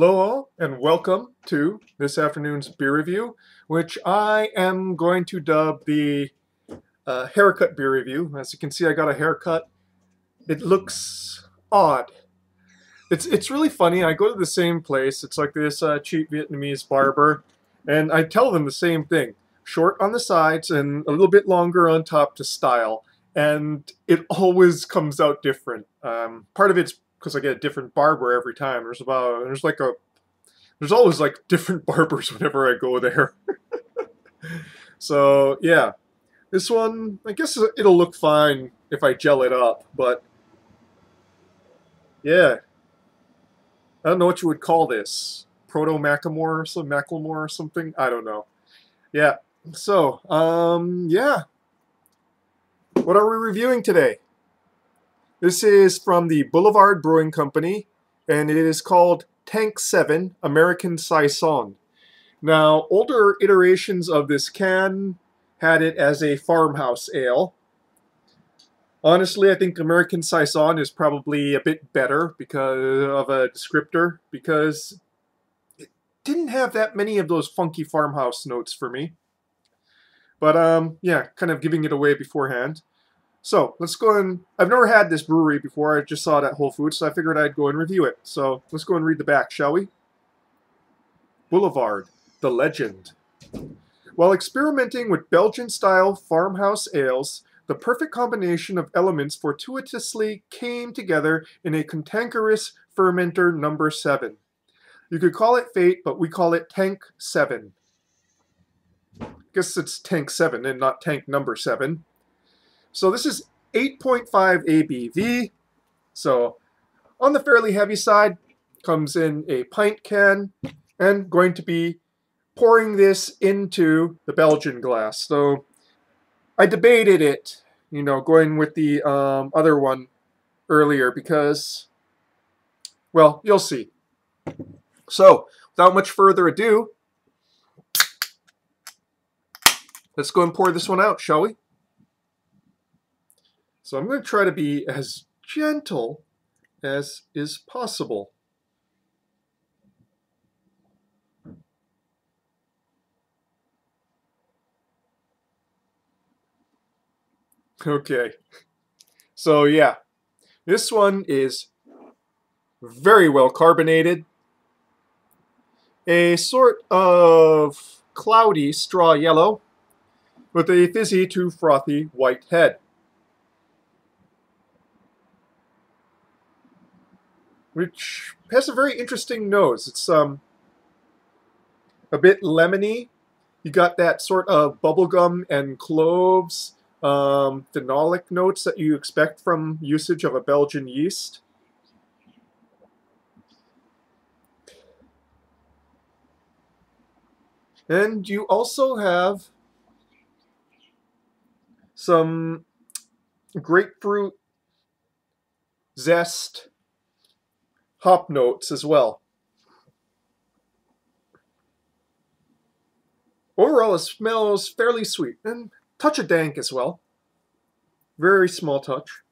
Hello all, and welcome to this afternoon's beer review, which I am going to dub the haircut beer review. As you can see, I got a haircut. It looks odd. It's really funny. I go to the same place. It's like this cheap Vietnamese barber, and I tell them the same thing: short on the sides and a little bit longer on top to style. And it always comes out different. Part of it's because I get a different barber every time. There's always like different barbers whenever I go there. So yeah, this one, I guess it'll look fine if I gel it up, but yeah, I don't know what you would call this. Proto Macklemore or some Macklemore or something? I don't know. Yeah. So, yeah. What are we reviewing today? This is from the Boulevard Brewing Company, and it is called Tank 7 American Saison. Now, older iterations of this can had it as a farmhouse ale. Honestly, I think American Saison is probably a bit better because of a descriptor, because it didn't have that many of those funky farmhouse notes for me. But yeah, kind of giving it away beforehand. So let's go and I've never had this brewery before. I just saw it at Whole Foods, so I figured I'd go and review it. So let's go and read the back, shall we? Boulevard, the legend. While experimenting with Belgian-style farmhouse ales, the perfect combination of elements fortuitously came together in a cantankerous fermenter number 7. You could call it fate, but we call it Tank 7. I guess it's Tank 7 and not Tank number 7. So this is 8.5 ABV. So on the fairly heavy side, comes in a pint can, and going to be pouring this into the Belgian glass. So I debated it, going with the other one earlier because, well, you'll see. So without much further ado, let's go and pour this one out, shall we? So I'm going to try to be as gentle as is possible. Okay, so yeah, this one is very well carbonated. A sort of cloudy straw yellow with a fizzy to frothy white head, which has a very interesting nose. It's a bit lemony. You got that sort of bubblegum and cloves phenolic notes that you expect from usage of a Belgian yeast. And you also have some grapefruit zest hop notes as well. Overall, it smells fairly sweet and touch of dank as well. Very small touch.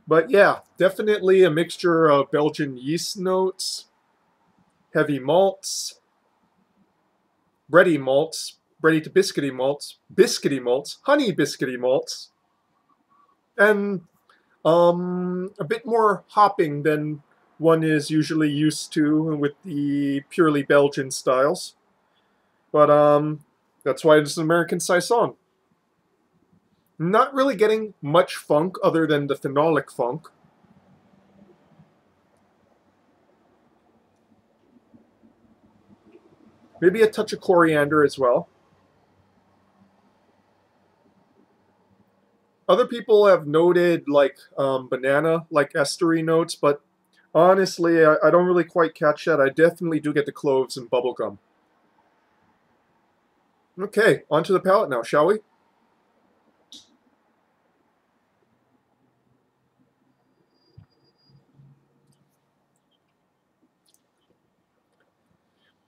But yeah, definitely a mixture of Belgian yeast notes, heavy malts, bready to biscuity malts, honey biscuity malts, and a bit more hopping than one is usually used to with the purely Belgian styles. But that's why it's an American Saison. Not really getting much funk other than the phenolic funk. Maybe a touch of coriander as well. Other people have noted like banana, like estery notes, but honestly, I don't really quite catch that. I definitely do get the cloves and bubblegum. Okay, onto the palate now, shall we?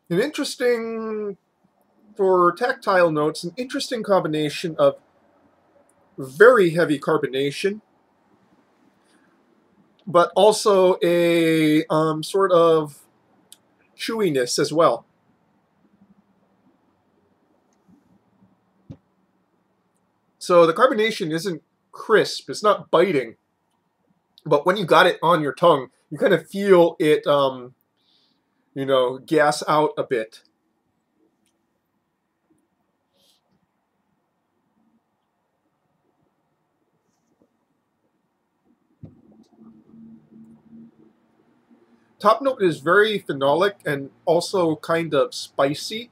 An interesting, for tactile notes, an interesting combination of very heavy carbonation but also a sort of chewiness as well. So the carbonation isn't crisp, it's not biting, but when you got it on your tongue, you kind of feel it, you know, gas out a bit. Top note is very phenolic and also kind of spicy.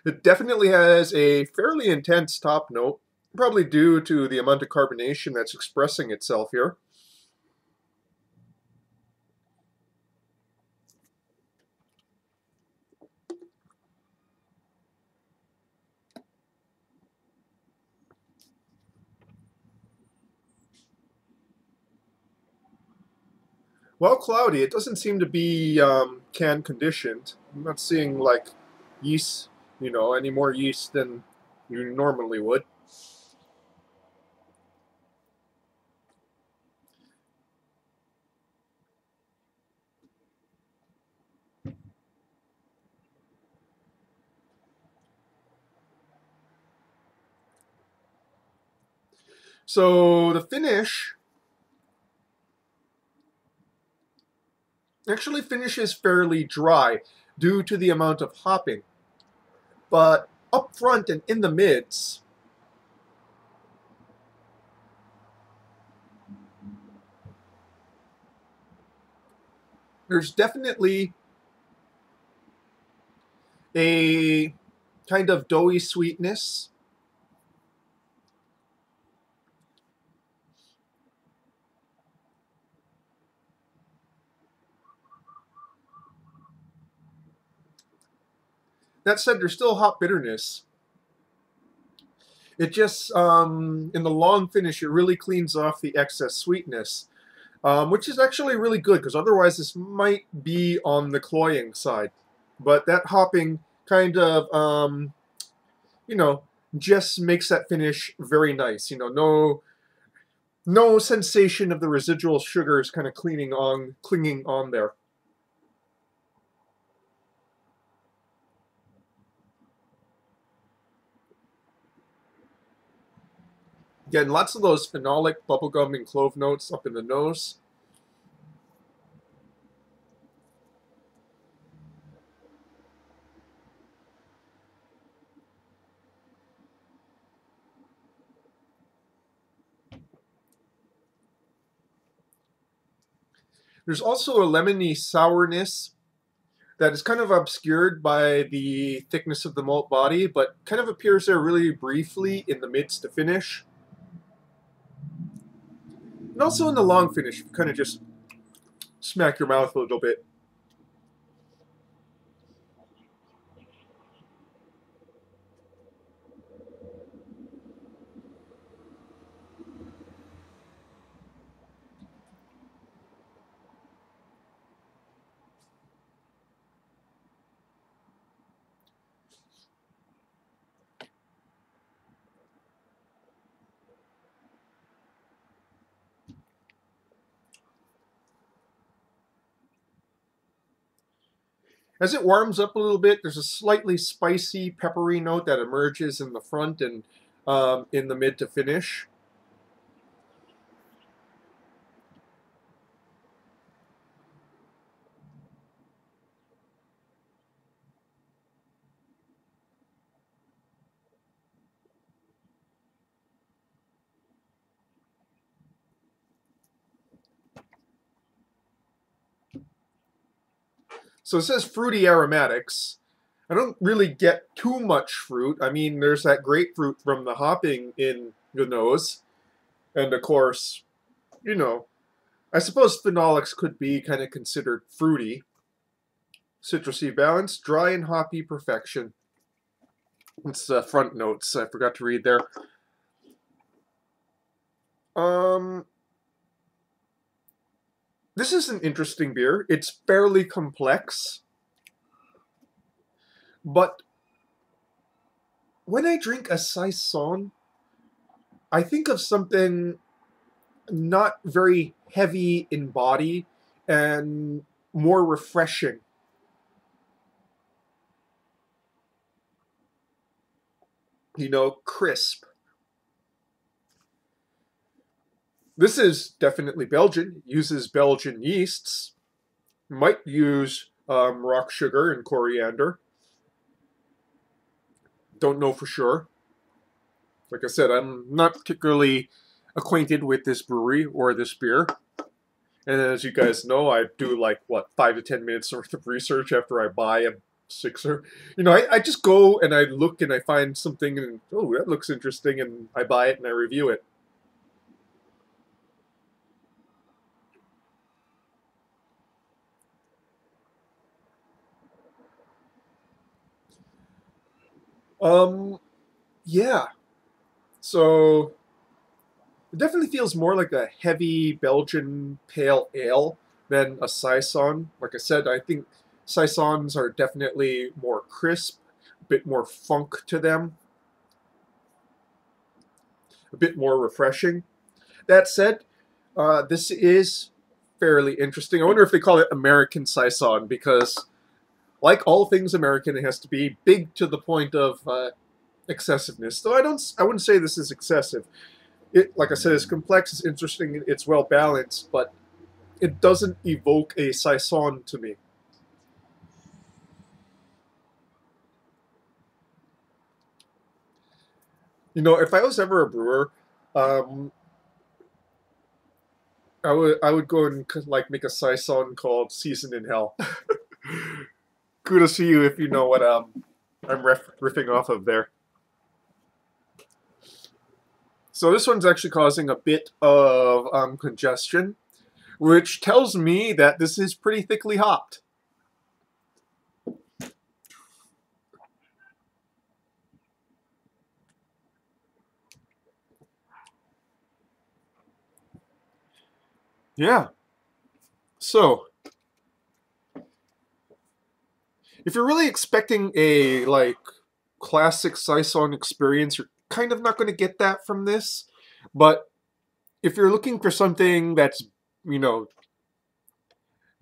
It definitely has a fairly intense top note, probably due to the amount of carbonation that's expressing itself here. Well, cloudy. It doesn't seem to be can conditioned. I'm not seeing like yeast, you know, any more yeast than you normally would. So the finish actually finishes fairly dry due to the amount of hopping. But up front and in the mids, there's definitely a kind of doughy sweetness. That said, there's still hop bitterness. It just, in the long finish, it really cleans off the excess sweetness, which is actually really good because otherwise this might be on the cloying side. But that hopping kind of, you know, just makes that finish very nice. You know, no sensation of the residual sugars kind of clinging on there. Again, lots of those phenolic bubblegum and clove notes up in the nose. There's also a lemony sourness that is kind of obscured by the thickness of the malt body, but kind of appears there really briefly in the mids to finish. And also in the long finish, kind of just smack your mouth a little bit. As it warms up a little bit, there's a slightly spicy, peppery note that emerges in the front and in the mid to finish. So it says fruity aromatics. I don't really get too much fruit. I mean, there's that grapefruit from the hopping in the nose. And of course, you know, I suppose phenolics could be kind of considered fruity. Citrusy balance, dry and hoppy perfection. It's front notes. I forgot to read there. Um, this is an interesting beer. It's fairly complex. But when I drink a Saison, I think of something not very heavy in body and more refreshing. You know, crisp. This is definitely Belgian. It uses Belgian yeasts. Might use rock sugar and coriander. Don't know for sure. Like I said, I'm not particularly acquainted with this brewery or this beer. And as you guys know, I do like, what, 5 to 10 minutes worth of research after I buy a sixer. You know, I just go and I look and I find something and, oh, that looks interesting, and I buy it and I review it. Um, yeah. So it definitely feels more like a heavy Belgian Pale Ale than a Saison. Like I said, I think Saisons are definitely more crisp, a bit more funk to them, a bit more refreshing. That said, this is fairly interesting. I wonder if they call it American Saison because, like all things American, it has to be big to the point of excessiveness. Though I wouldn't say this is excessive. It, like I said, it's complex, it's interesting, it's well balanced, but it doesn't evoke a Saison to me. You know, if I was ever a brewer, um, I would go and like make a Saison called Season in Hell. Kudos to you if you know what I'm riffing off of there. So this one's actually causing a bit of congestion, which tells me that this is pretty thickly hopped. Yeah. So if you're really expecting a like classic Saison experience, you're kind of not going to get that from this. But if you're looking for something that's, you know,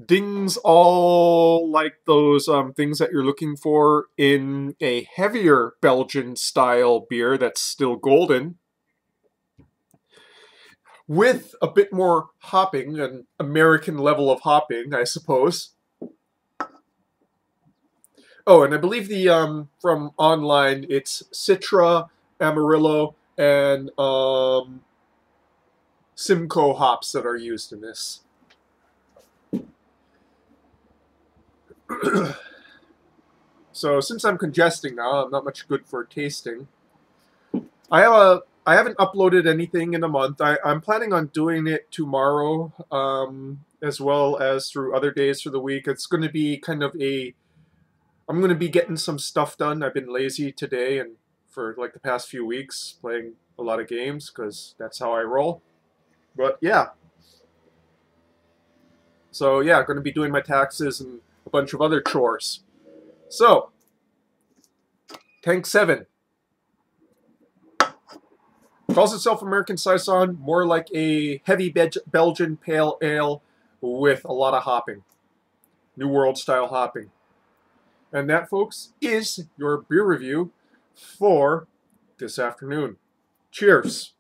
dings all like those things that you're looking for in a heavier Belgian style beer that's still golden, with a bit more hopping, an American level of hopping, I suppose. Oh, and I believe the from online it's Citra, Amarillo, and Simcoe hops that are used in this. So since I'm congesting now, I'm not much good for tasting. I haven't uploaded anything in a month. I'm planning on doing it tomorrow, as well as through other days through the week. It's going to be kind of a I'm going to be getting some stuff done. I've been lazy today and for like the past few weeks playing a lot of games because that's how I roll. But yeah, so yeah, I'm going to be doing my taxes and a bunch of other chores. So, Tank 7 calls itself American Saison, more like a heavy Belgian Pale Ale with a lot of hopping. New World style hopping. And that, folks, is your beer review for this afternoon. Cheers.